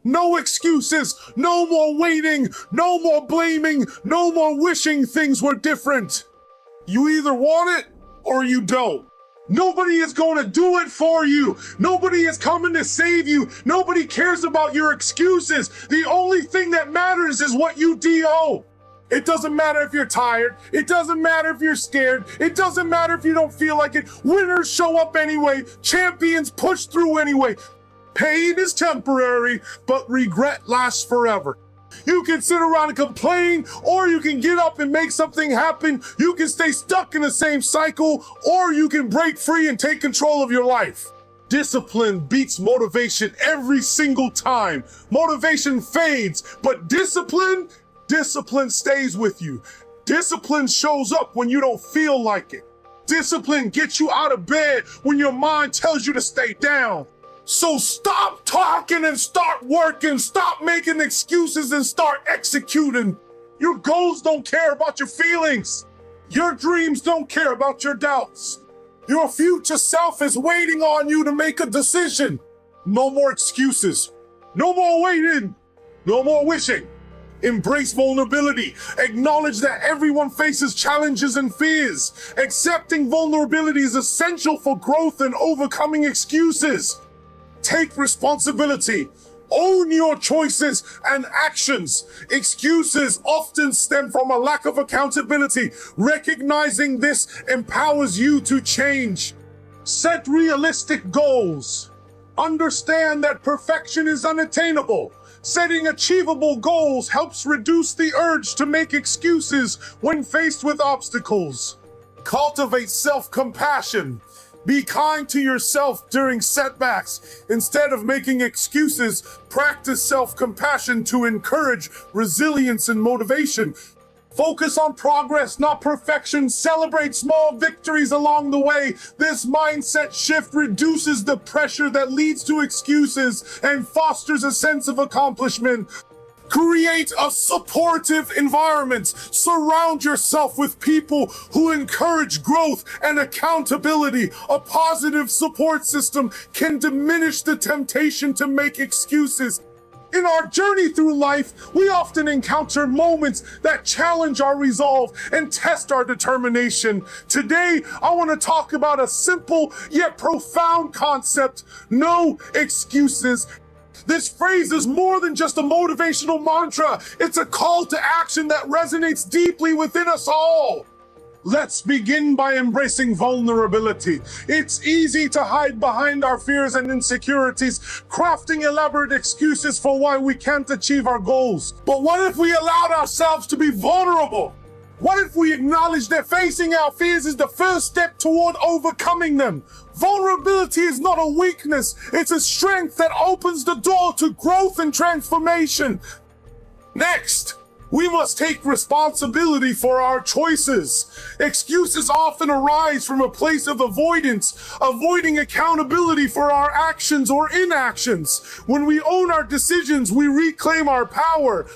No excuses, no more waiting, no more blaming, no more wishing things were different. You either want it or you don't. Nobody is going to do it for you. Nobody is coming to save you. Nobody cares about your excuses. The only thing that matters is what you do. It doesn't matter if you're tired. It doesn't matter if you're scared. It doesn't matter if you don't feel like it. Winners show up anyway. Champions push through anyway. Pain is temporary, but regret lasts forever. You can sit around and complain, or you can get up and make something happen. You can stay stuck in the same cycle, or you can break free and take control of your life. Discipline beats motivation every single time. Motivation fades, but discipline stays with you. Discipline shows up when you don't feel like it. Discipline gets you out of bed when your mind tells you to stay down. So stop talking and start working. Stop making excuses and start executing. Your goals don't care about your feelings. Your dreams don't care about your doubts. Your future self is waiting on you to make a decision. No more excuses. No more waiting. No more wishing. Embrace vulnerability. Acknowledge that everyone faces challenges and fears. Accepting vulnerability is essential for growth and overcoming excuses. Take responsibility. Own your choices and actions. Excuses often stem from a lack of accountability. Recognizing this empowers you to change. Set realistic goals. Understand that perfection is unattainable. Setting achievable goals helps reduce the urge to make excuses when faced with obstacles. Cultivate self-compassion. Be kind to yourself during setbacks. Instead of making excuses, practice self-compassion to encourage resilience and motivation. Focus on progress, not perfection. Celebrate small victories along the way. This mindset shift reduces the pressure that leads to excuses and fosters a sense of accomplishment. Create a supportive environment. Surround yourself with people who encourage growth and accountability. A positive support system can diminish the temptation to make excuses. In our journey through life, we often encounter moments that challenge our resolve and test our determination. Today, I want to talk about a simple yet profound concept: no excuses. This phrase is more than just a motivational mantra. It's a call to action that resonates deeply within us all. Let's begin by embracing vulnerability. It's easy to hide behind our fears and insecurities, crafting elaborate excuses for why we can't achieve our goals. But what if we allowed ourselves to be vulnerable? What if we acknowledge that facing our fears is the first step toward overcoming them? Vulnerability is not a weakness, it's a strength that opens the door to growth and transformation. Next, we must take responsibility for our choices. Excuses often arise from a place of avoidance, avoiding accountability for our actions or inactions. When we own our decisions, we reclaim our power.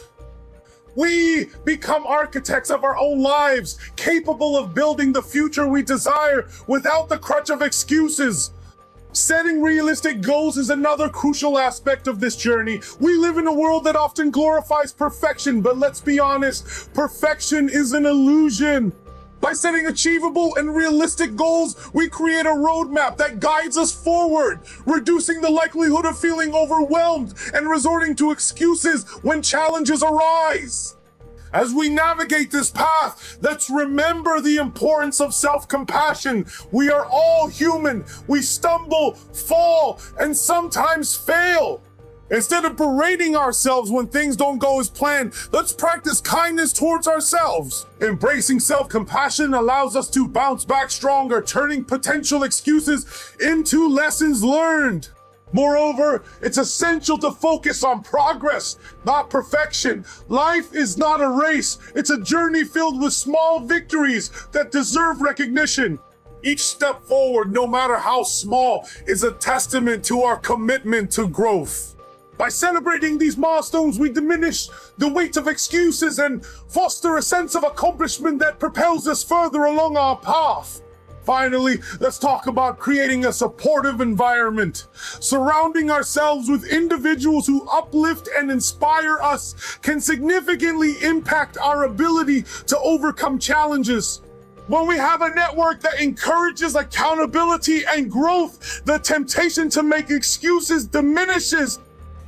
We become architects of our own lives, capable of building the future we desire without the crutch of excuses. Setting realistic goals is another crucial aspect of this journey. We live in a world that often glorifies perfection, but let's be honest, perfection is an illusion. By setting achievable and realistic goals, we create a roadmap that guides us forward, reducing the likelihood of feeling overwhelmed and resorting to excuses when challenges arise. As we navigate this path, let's remember the importance of self-compassion. We are all human. We stumble, fall, and sometimes fail. Instead of berating ourselves when things don't go as planned, let's practice kindness towards ourselves. Embracing self-compassion allows us to bounce back stronger, turning potential excuses into lessons learned. Moreover, it's essential to focus on progress, not perfection. Life is not a race. It's a journey filled with small victories that deserve recognition. Each step forward, no matter how small, is a testament to our commitment to growth. By celebrating these milestones, we diminish the weight of excuses and foster a sense of accomplishment that propels us further along our path. Finally, let's talk about creating a supportive environment. Surrounding ourselves with individuals who uplift and inspire us can significantly impact our ability to overcome challenges. When we have a network that encourages accountability and growth, the temptation to make excuses diminishes.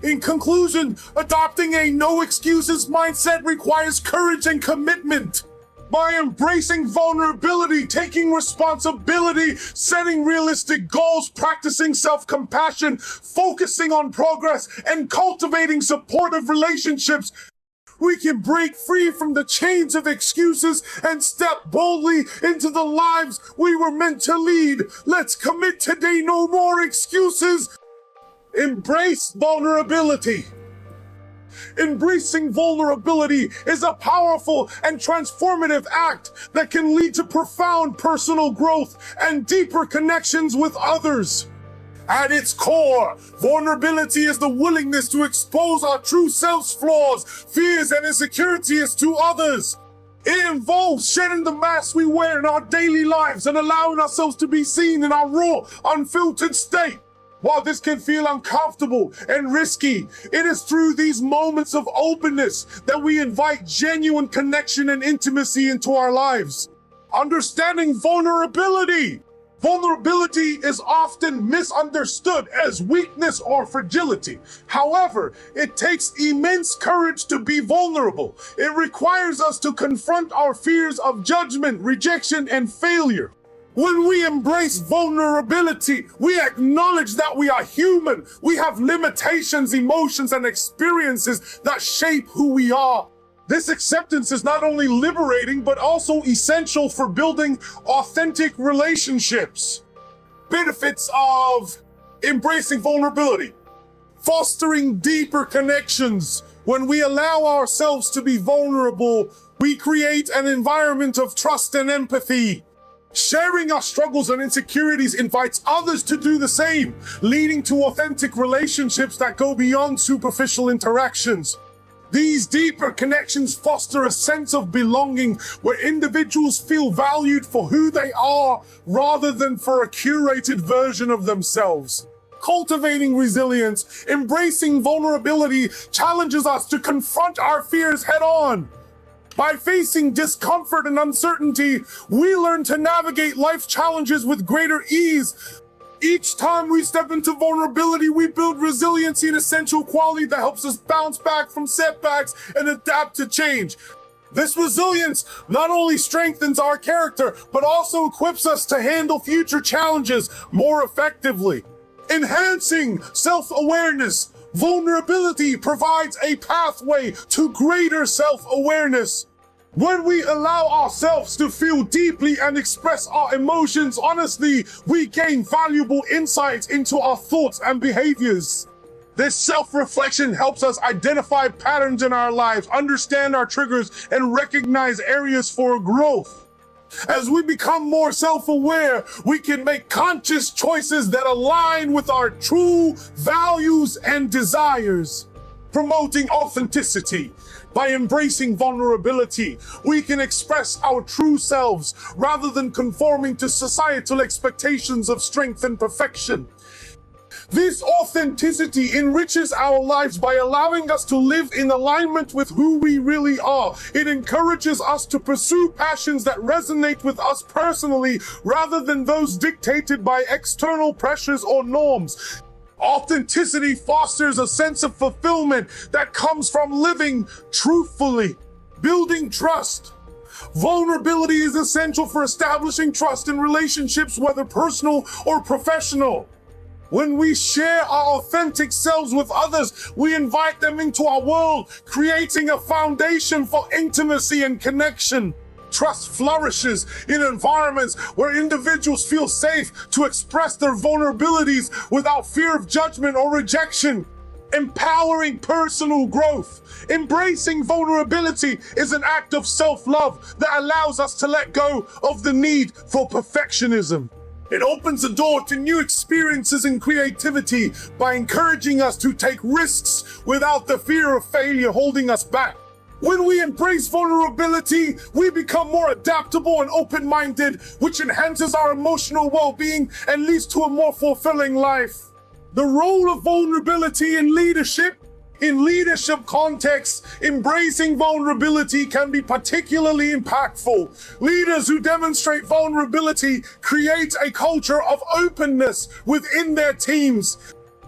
In conclusion, adopting a no excuses mindset requires courage and commitment. By embracing vulnerability, taking responsibility, setting realistic goals, practicing self-compassion, focusing on progress, and cultivating supportive relationships, we can break free from the chains of excuses and step boldly into the lives we were meant to lead. Let's commit today, no more excuses. Embrace vulnerability. Embracing vulnerability is a powerful and transformative act that can lead to profound personal growth and deeper connections with others. At its core, vulnerability is the willingness to expose our true self's flaws, fears, and insecurities to others. It involves shedding the masks we wear in our daily lives and allowing ourselves to be seen in our raw, unfiltered state. While this can feel uncomfortable and risky, it is through these moments of openness that we invite genuine connection and intimacy into our lives. Understanding vulnerability. Vulnerability is often misunderstood as weakness or fragility. However, it takes immense courage to be vulnerable. It requires us to confront our fears of judgment, rejection, and failure. When we embrace vulnerability, we acknowledge that we are human. We have limitations, emotions, and experiences that shape who we are. This acceptance is not only liberating, but also essential for building authentic relationships. Benefits of embracing vulnerability. Fostering deeper connections. When we allow ourselves to be vulnerable, we create an environment of trust and empathy. Sharing our struggles and insecurities invites others to do the same, leading to authentic relationships that go beyond superficial interactions. These deeper connections foster a sense of belonging where individuals feel valued for who they are rather than for a curated version of themselves. Cultivating resilience, embracing vulnerability challenges us to confront our fears head on. By facing discomfort and uncertainty, we learn to navigate life challenges with greater ease. Each time we step into vulnerability, we build resiliency, an essential quality that helps us bounce back from setbacks and adapt to change. This resilience not only strengthens our character, but also equips us to handle future challenges more effectively. Enhancing self-awareness. Vulnerability provides a pathway to greater self-awareness. When we allow ourselves to feel deeply and express our emotions honestly, we gain valuable insights into our thoughts and behaviors. This self-reflection helps us identify patterns in our lives, understand our triggers, and recognize areas for growth. As we become more self-aware, we can make conscious choices that align with our true values and desires. Promoting authenticity. By embracing vulnerability, we can express our true selves rather than conforming to societal expectations of strength and perfection. This authenticity enriches our lives by allowing us to live in alignment with who we really are. It encourages us to pursue passions that resonate with us personally rather than those dictated by external pressures or norms. Authenticity fosters a sense of fulfillment that comes from living truthfully, building trust. Vulnerability is essential for establishing trust in relationships, whether personal or professional. When we share our authentic selves with others, we invite them into our world, creating a foundation for intimacy and connection. Trust flourishes in environments where individuals feel safe to express their vulnerabilities without fear of judgment or rejection. Empowering personal growth. Embracing vulnerability is an act of self-love that allows us to let go of the need for perfectionism. It opens the door to new experiences and creativity by encouraging us to take risks without the fear of failure holding us back. When we embrace vulnerability, we become more adaptable and open-minded, which enhances our emotional well-being and leads to a more fulfilling life. The role of vulnerability in leadership. In leadership contexts, embracing vulnerability can be particularly impactful. Leaders who demonstrate vulnerability create a culture of openness within their teams.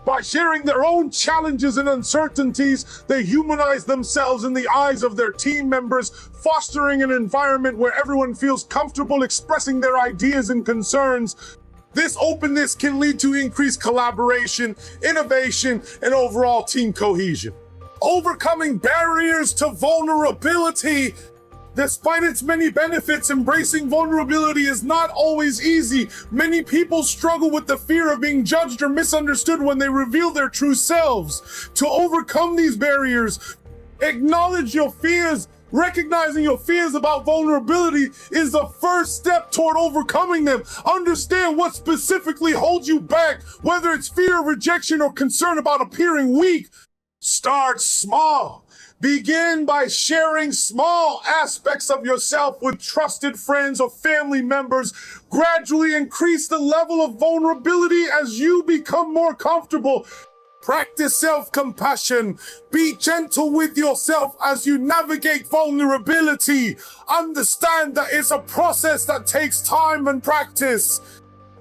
By sharing their own challenges and uncertainties, they humanize themselves in the eyes of their team members, fostering an environment where everyone feels comfortable expressing their ideas and concerns. This openness can lead to increased collaboration, innovation, and overall team cohesion. Overcoming barriers to vulnerability. Despite its many benefits, embracing vulnerability is not always easy. Many people struggle with the fear of being judged or misunderstood when they reveal their true selves. To overcome these barriers, acknowledge your fears. Recognizing your fears about vulnerability is the first step toward overcoming them. Understand what specifically holds you back, whether it's fear of rejection or concern about appearing weak. Start small. Begin by sharing small aspects of yourself with trusted friends or family members. Gradually increase the level of vulnerability as you become more comfortable. Practice self-compassion. Be gentle with yourself as you navigate vulnerability. Understand that it's a process that takes time and practice.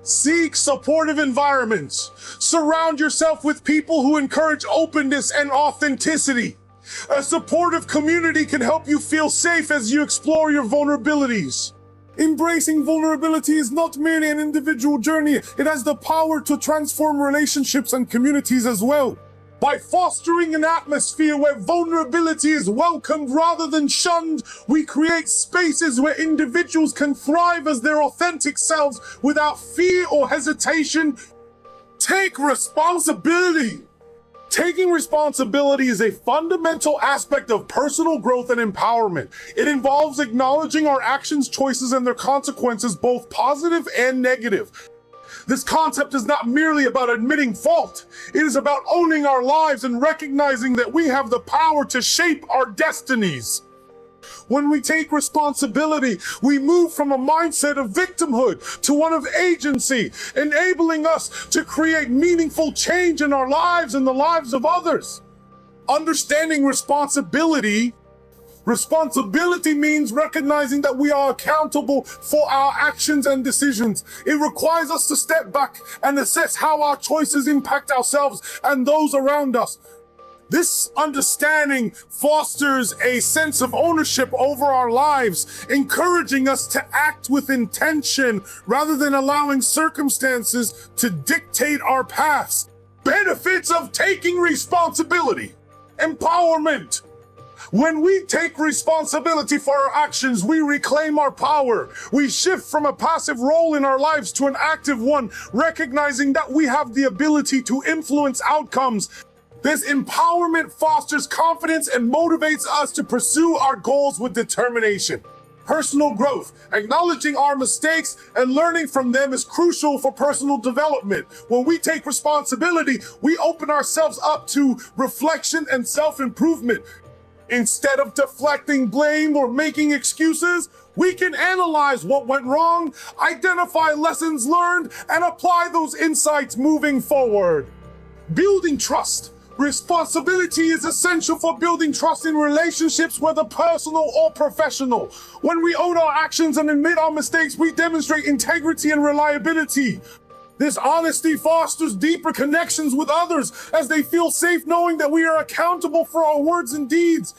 Seek supportive environments. Surround yourself with people who encourage openness and authenticity. A supportive community can help you feel safe as you explore your vulnerabilities. Embracing vulnerability is not merely an individual journey, it has the power to transform relationships and communities as well. By fostering an atmosphere where vulnerability is welcomed rather than shunned, we create spaces where individuals can thrive as their authentic selves without fear or hesitation. Take responsibility. Taking responsibility is a fundamental aspect of personal growth and empowerment. It involves acknowledging our actions, choices, and their consequences, both positive and negative. This concept is not merely about admitting fault. It is about owning our lives and recognizing that we have the power to shape our destinies. When we take responsibility, we move from a mindset of victimhood to one of agency, enabling us to create meaningful change in our lives and the lives of others. Understanding responsibility means recognizing that we are accountable for our actions and decisions. It requires us to step back and assess how our choices impact ourselves and those around us. This understanding fosters a sense of ownership over our lives, encouraging us to act with intention rather than allowing circumstances to dictate our paths. Benefits of taking responsibility. Empowerment. When we take responsibility for our actions, we reclaim our power. We shift from a passive role in our lives to an active one, recognizing that we have the ability to influence outcomes. This empowerment fosters confidence and motivates us to pursue our goals with determination. Personal growth. Acknowledging our mistakes and learning from them is crucial for personal development. When we take responsibility, we open ourselves up to reflection and self-improvement. Instead of deflecting blame or making excuses, we can analyze what went wrong, identify lessons learned, and apply those insights moving forward. Building trust. Responsibility is essential for building trust in relationships, whether personal or professional. When we own our actions and admit our mistakes, we demonstrate integrity and reliability. This honesty fosters deeper connections with others as they feel safe knowing that we are accountable for our words and deeds.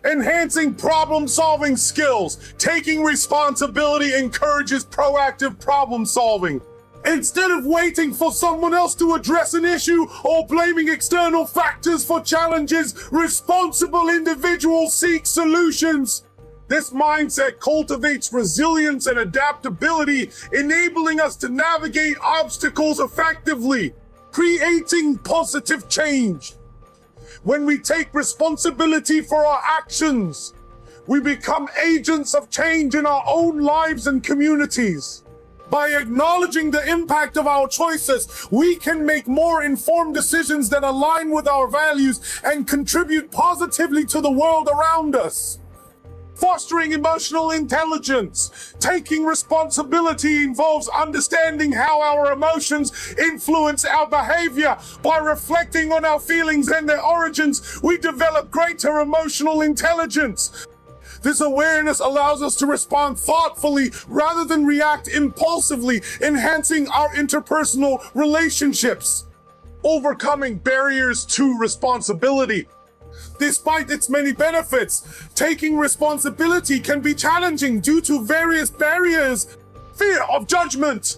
Enhancing problem-solving skills. Taking responsibility encourages proactive problem-solving. Instead of waiting for someone else to address an issue or blaming external factors for challenges, responsible individuals seek solutions. This mindset cultivates resilience and adaptability, enabling us to navigate obstacles effectively, creating positive change. When we take responsibility for our actions, we become agents of change in our own lives and communities. By acknowledging the impact of our choices, we can make more informed decisions that align with our values and contribute positively to the world around us. Fostering emotional intelligence. Taking responsibility involves understanding how our emotions influence our behavior. By reflecting on our feelings and their origins, we develop greater emotional intelligence. This awareness allows us to respond thoughtfully rather than react impulsively, enhancing our interpersonal relationships. Overcoming barriers to responsibility. Despite its many benefits, taking responsibility can be challenging due to various barriers. Fear of judgment.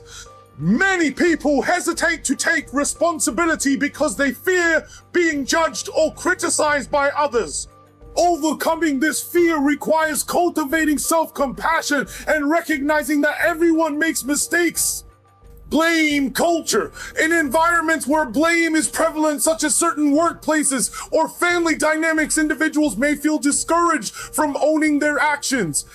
Many people hesitate to take responsibility because they fear being judged or criticized by others. Overcoming this fear requires cultivating self-compassion and recognizing that everyone makes mistakes. Blame culture. In environments where blame is prevalent, such as certain workplaces or family dynamics, individuals may feel discouraged from owning their actions.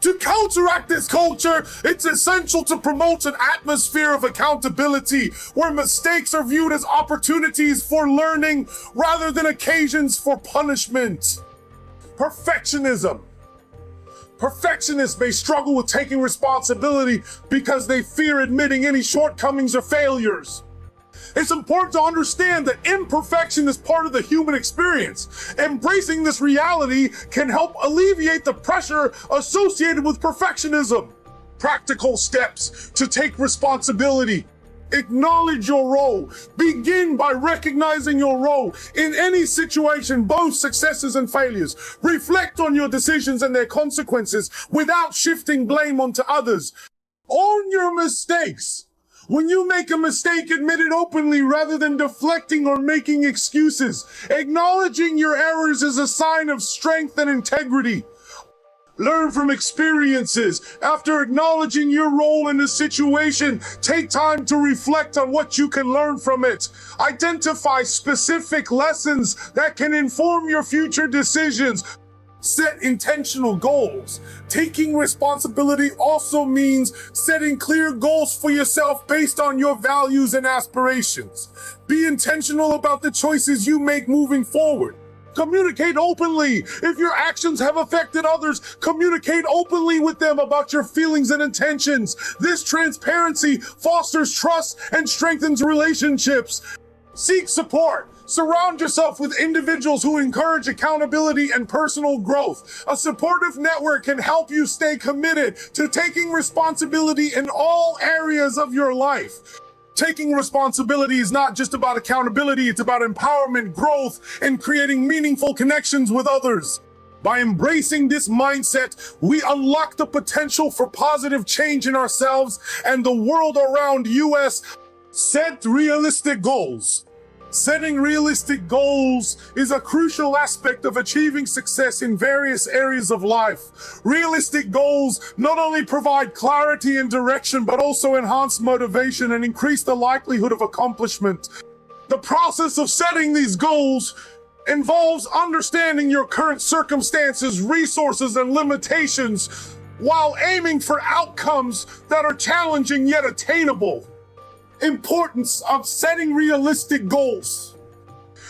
To counteract this culture, it's essential to promote an atmosphere of accountability where mistakes are viewed as opportunities for learning rather than occasions for punishment. Perfectionism. Perfectionists may struggle with taking responsibility because they fear admitting any shortcomings or failures. It's important to understand that imperfection is part of the human experience. Embracing this reality can help alleviate the pressure associated with perfectionism. Practical steps to take responsibility. Acknowledge your role. Begin by recognizing your role in any situation, both successes and failures. Reflect on your decisions and their consequences without shifting blame onto others. Own your mistakes. When you make a mistake, admit it openly rather than deflecting or making excuses. Acknowledging your errors is a sign of strength and integrity. Learn from experiences. After acknowledging your role in the situation, take time to reflect on what you can learn from it. Identify specific lessons that can inform your future decisions. Set intentional goals. Taking responsibility also means setting clear goals for yourself based on your values and aspirations. Be intentional about the choices you make moving forward. Communicate openly. If your actions have affected others, communicate openly with them about your feelings and intentions. This transparency fosters trust and strengthens relationships. Seek support. Surround yourself with individuals who encourage accountability and personal growth. A supportive network can help you stay committed to taking responsibility in all areas of your life. Taking responsibility is not just about accountability, it's about empowerment, growth, and creating meaningful connections with others. By embracing this mindset, we unlock the potential for positive change in ourselves and the world around us. Set realistic goals. Setting realistic goals is a crucial aspect of achieving success in various areas of life. Realistic goals not only provide clarity and direction, but also enhance motivation and increase the likelihood of accomplishment. The process of setting these goals involves understanding your current circumstances, resources, and limitations, while aiming for outcomes that are challenging yet attainable. Importance of setting realistic goals.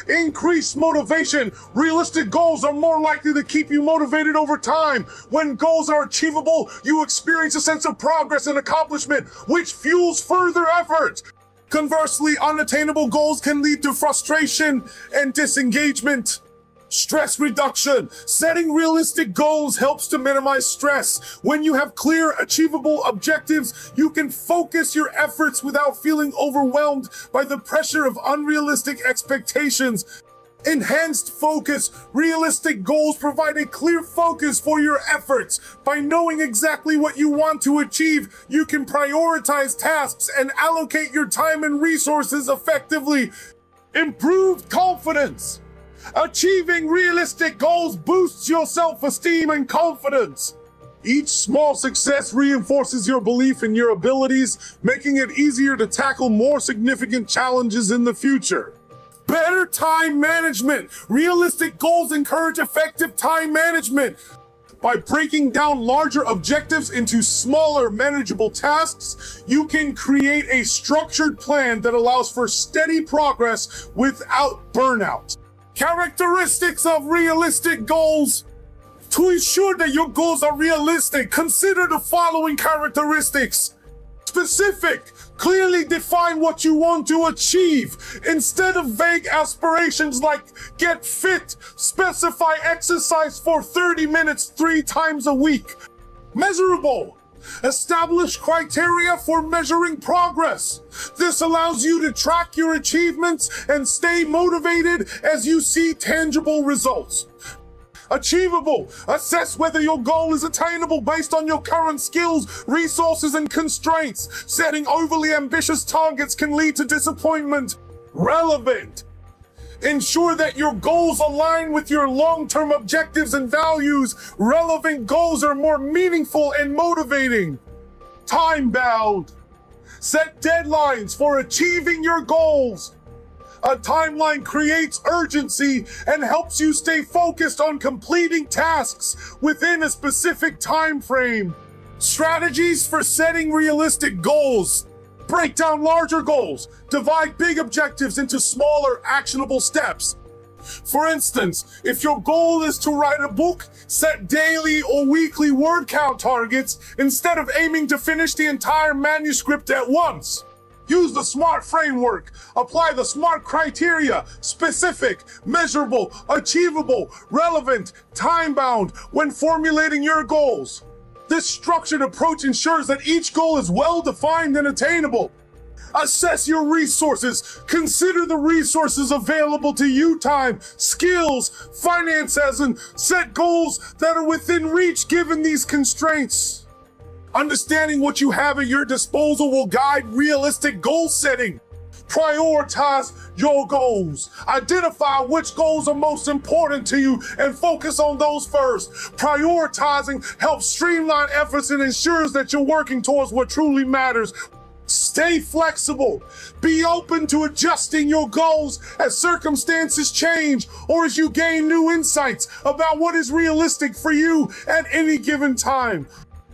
Increase motivation. Realistic goals are more likely to keep you motivated over time. When goals are achievable, you experience a sense of progress and accomplishment, which fuels further effort. Conversely, unattainable goals can lead to frustration and disengagement. Stress reduction. Setting realistic goals helps to minimize stress. When you have clear, achievable objectives, you can focus your efforts without feeling overwhelmed by the pressure of unrealistic expectations. Enhanced focus. Realistic goals provide a clear focus for your efforts. By knowing exactly what you want to achieve, you can prioritize tasks and allocate your time and resources effectively. Improved confidence. Achieving realistic goals boosts your self-esteem and confidence. Each small success reinforces your belief in your abilities, making it easier to tackle more significant challenges in the future. Better time management. Realistic goals encourage effective time management. By breaking down larger objectives into smaller, manageable tasks, you can create a structured plan that allows for steady progress without burnout. Characteristics of realistic goals. To ensure that your goals are realistic, consider the following characteristics. Specific. Clearly define what you want to achieve. Instead of vague aspirations like get fit, specify exercise for 30 minutes 3 times a week. Measurable. Establish criteria for measuring progress. This allows you to track your achievements and stay motivated as you see tangible results. Achievable. Assess whether your goal is attainable based on your current skills, resources, and constraints. Setting overly ambitious targets can lead to disappointment. Relevant. Ensure that your goals align with your long-term objectives and values. Relevant goals are more meaningful and motivating. Time-bound. Set deadlines for achieving your goals. A timeline creates urgency and helps you stay focused on completing tasks within a specific time frame. Strategies for setting realistic goals. Break down larger goals. Divide big objectives into smaller, actionable steps. For instance, if your goal is to write a book, set daily or weekly word count targets instead of aiming to finish the entire manuscript at once. Use the SMART framework. Apply the SMART criteria: specific, measurable, achievable, relevant, time-bound when formulating your goals. This structured approach ensures that each goal is well-defined and attainable. Assess your resources. Consider the resources available to you: time, skills, finances, and set goals that are within reach given these constraints. Understanding what you have at your disposal will guide realistic goal setting. Prioritize your goals. Identify which goals are most important to you and focus on those first. Prioritizing helps streamline efforts and ensures that you're working towards what truly matters. Stay flexible. Be open to adjusting your goals as circumstances change or as you gain new insights about what is realistic for you at any given time.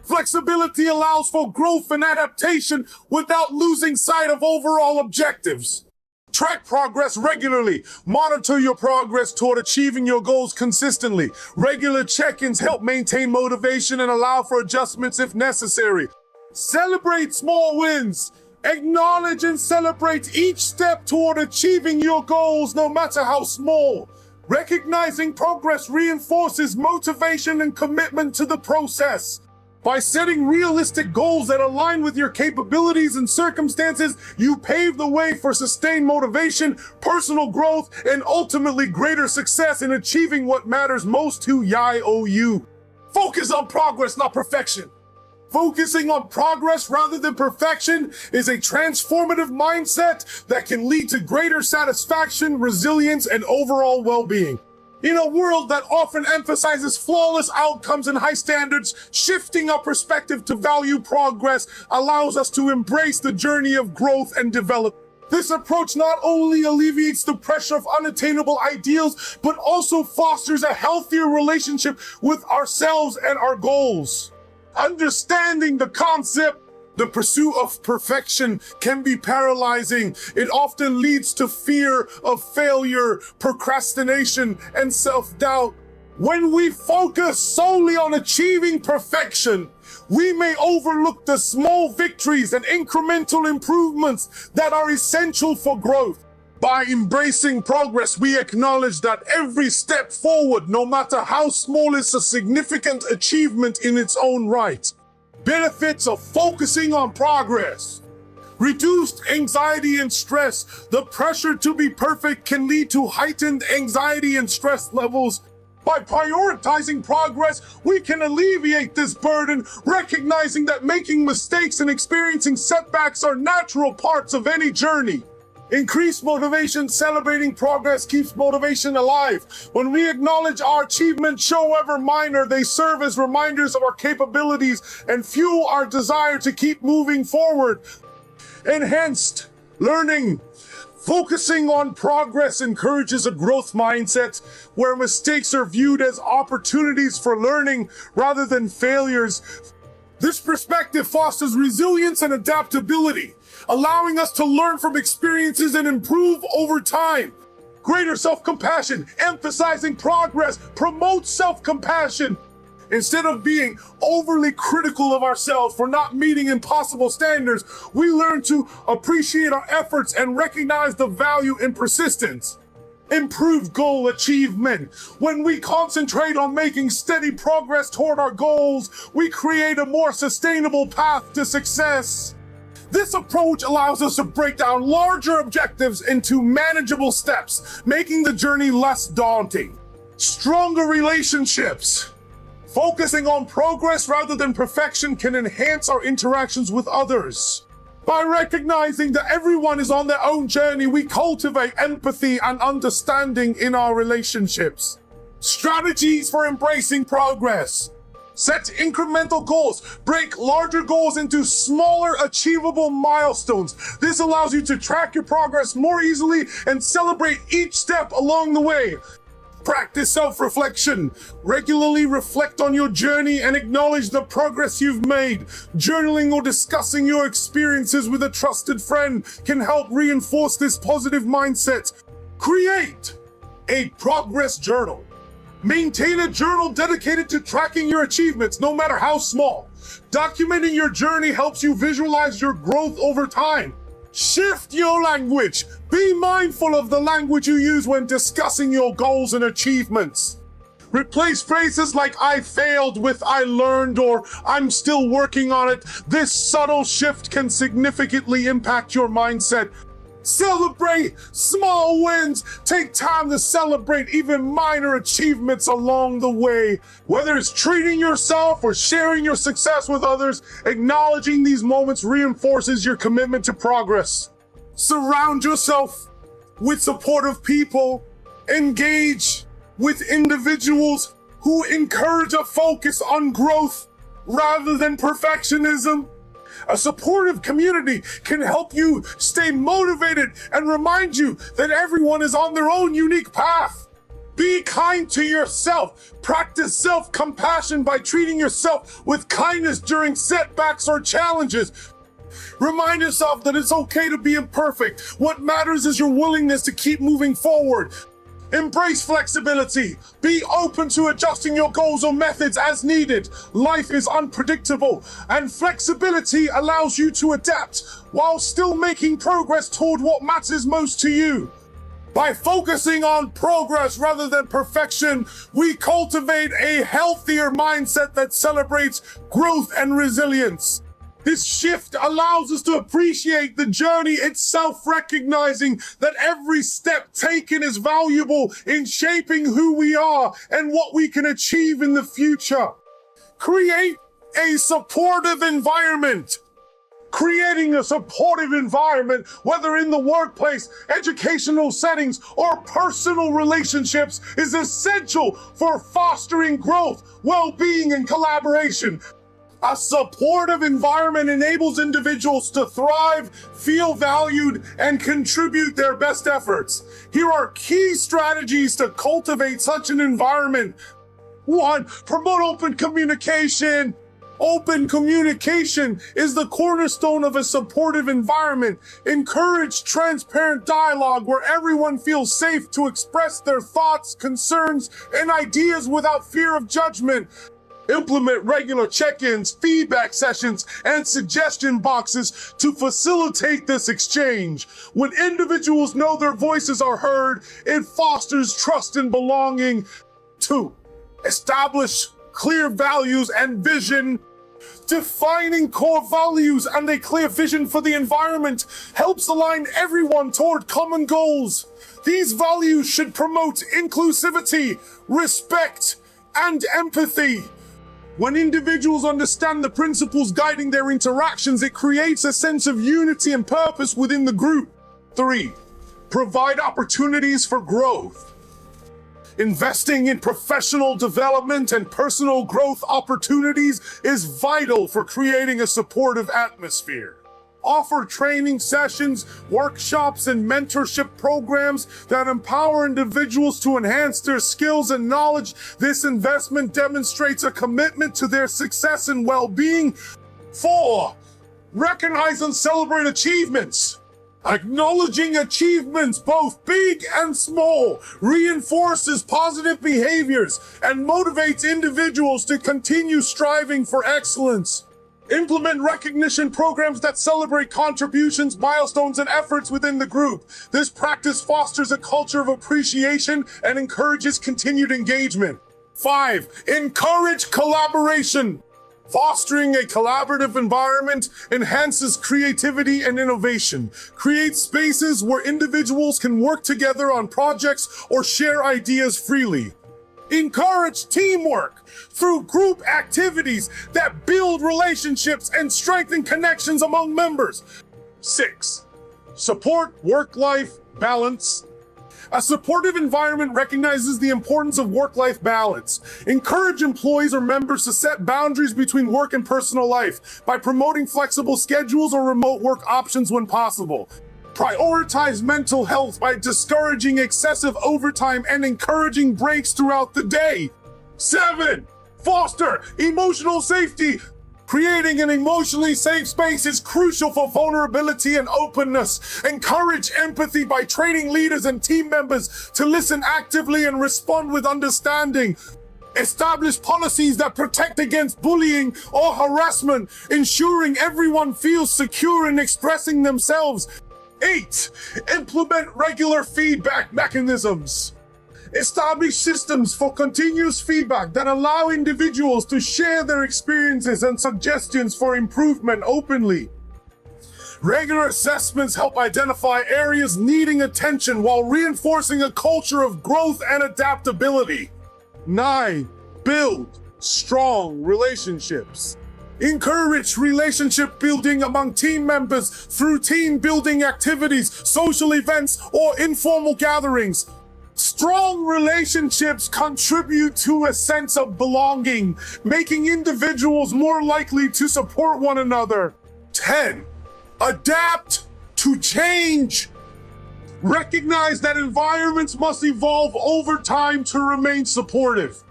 Flexibility allows for growth and adaptation without losing sight of overall objectives. Track progress regularly. Monitor your progress toward achieving your goals consistently. Regular check-ins help maintain motivation and allow for adjustments if necessary. Celebrate small wins. Acknowledge and celebrate each step toward achieving your goals, no matter how small. Recognizing progress reinforces motivation and commitment to the process. By setting realistic goals that align with your capabilities and circumstances, you pave the way for sustained motivation, personal growth, and ultimately greater success in achieving what matters most to you. Focus on progress, not perfection. Focusing on progress rather than perfection is a transformative mindset that can lead to greater satisfaction, resilience, and overall well-being. In a world that often emphasizes flawless outcomes and high standards, shifting our perspective to value progress allows us to embrace the journey of growth and development. This approach not only alleviates the pressure of unattainable ideals, but also fosters a healthier relationship with ourselves and our goals. Understanding the concept, the pursuit of perfection can be paralyzing. It often leads to fear of failure, procrastination, and self-doubt. When we focus solely on achieving perfection, we may overlook the small victories and incremental improvements that are essential for growth. By embracing progress, we acknowledge that every step forward, no matter how small, is a significant achievement in its own right. Benefits of focusing on progress. Reduced anxiety and stress. The pressure to be perfect can lead to heightened anxiety and stress levels. By prioritizing progress, we can alleviate this burden, recognizing that making mistakes and experiencing setbacks are natural parts of any journey. Increased motivation. Celebrating progress keeps motivation alive. When we acknowledge our achievements, however minor, they serve as reminders of our capabilities and fuel our desire to keep moving forward. Enhanced learning. Focusing on progress encourages a growth mindset where mistakes are viewed as opportunities for learning rather than failures. This perspective fosters resilience and adaptability, allowing us to learn from experiences and improve over time. Greater self-compassion, emphasizing progress, promotes self-compassion. Instead of being overly critical of ourselves for not meeting impossible standards, we learn to appreciate our efforts and recognize the value in persistence. Improved goal achievement. When we concentrate on making steady progress toward our goals, we create a more sustainable path to success. This approach allows us to break down larger objectives into manageable steps, making the journey less daunting. Stronger relationships. Focusing on progress rather than perfection can enhance our interactions with others. By recognizing that everyone is on their own journey, we cultivate empathy and understanding in our relationships. Strategies for embracing progress. Set incremental goals. Break larger goals into smaller, achievable milestones. This allows you to track your progress more easily and celebrate each step along the way. Practice self-reflection. Regularly reflect on your journey and acknowledge the progress you've made. Journaling or discussing your experiences with a trusted friend can help reinforce this positive mindset. Create a progress journal. Maintain a journal dedicated to tracking your achievements, no matter how small. Documenting your journey helps you visualize your growth over time. Shift your language. Be mindful of the language you use when discussing your goals and achievements. Replace phrases like "I failed" with "I learned" or "I'm still working on it." This subtle shift can significantly impact your mindset. Celebrate small wins. Take time to celebrate even minor achievements along the way. Whether it's treating yourself or sharing your success with others, acknowledging these moments reinforces your commitment to progress. Surround yourself with supportive people. Engage with individuals who encourage a focus on growth rather than perfectionism. A supportive community can help you stay motivated and remind you that everyone is on their own unique path. Be kind to yourself. Practice self-compassion by treating yourself with kindness during setbacks or challenges. Remind yourself that it's okay to be imperfect. What matters is your willingness to keep moving forward. Embrace flexibility. Be open to adjusting your goals or methods as needed. Life is unpredictable, and flexibility allows you to adapt while still making progress toward what matters most to you. By focusing on progress rather than perfection, we cultivate a healthier mindset that celebrates growth and resilience. This shift allows us to appreciate the journey itself, recognizing that every step taken is valuable in shaping who we are and what we can achieve in the future. Create a supportive environment. Creating a supportive environment, whether in the workplace, educational settings, or personal relationships, is essential for fostering growth, well-being, and collaboration. A supportive environment enables individuals to thrive, feel valued, and contribute their best efforts. Here are key strategies to cultivate such an environment. 1. Promote open communication. Open communication is the cornerstone of a supportive environment. Encourage transparent dialogue where everyone feels safe to express their thoughts, concerns, and ideas without fear of judgment. Implement regular check-ins, feedback sessions, and suggestion boxes to facilitate this exchange. When individuals know their voices are heard, it fosters trust and belonging. 2. Establish clear values and vision. Defining core values and a clear vision for the environment helps align everyone toward common goals. These values should promote inclusivity, respect, and empathy. When individuals understand the principles guiding their interactions, it creates a sense of unity and purpose within the group. 3. Provide opportunities for growth. Investing in professional development and personal growth opportunities is vital for creating a supportive atmosphere. offer training sessions, workshops, and mentorship programs that empower individuals to enhance their skills and knowledge. This investment demonstrates a commitment to their success and well-being. 4. Recognize and celebrate achievements. Acknowledging achievements, both big and small, reinforces positive behaviors and motivates individuals to continue striving for excellence. Implement recognition programs that celebrate contributions, milestones, and efforts within the group. This practice fosters a culture of appreciation and encourages continued engagement. 5. Encourage collaboration. Fostering a collaborative environment enhances creativity and innovation. Create spaces where individuals can work together on projects or share ideas freely. Encourage teamwork through group activities that build relationships and strengthen connections among members. 6. Support work-life balance. A supportive environment recognizes the importance of work-life balance. Encourage employees or members to set boundaries between work and personal life by promoting flexible schedules or remote work options when possible. Prioritize mental health by discouraging excessive overtime and encouraging breaks throughout the day. 7. Foster emotional safety. Creating an emotionally safe space is crucial for vulnerability and openness. Encourage empathy by training leaders and team members to listen actively and respond with understanding. Establish policies that protect against bullying or harassment, ensuring everyone feels secure in expressing themselves. 8. Implement regular feedback mechanisms. Establish systems for continuous feedback that allow individuals to share their experiences and suggestions for improvement openly. Regular assessments help identify areas needing attention while reinforcing a culture of growth and adaptability. 9. Build strong relationships. Encourage relationship building among team members through team building activities, social events, or informal gatherings. Strong relationships contribute to a sense of belonging, making individuals more likely to support one another. 10. Adapt to change. Recognize that environments must evolve over time to remain supportive.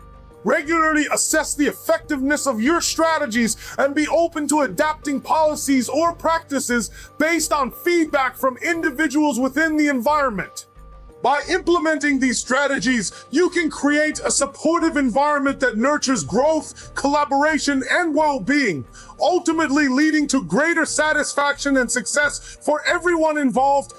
Regularly assess the effectiveness of your strategies and be open to adapting policies or practices based on feedback from individuals within the environment. By implementing these strategies, you can create a supportive environment that nurtures growth, collaboration, and well-being, ultimately leading to greater satisfaction and success for everyone involved.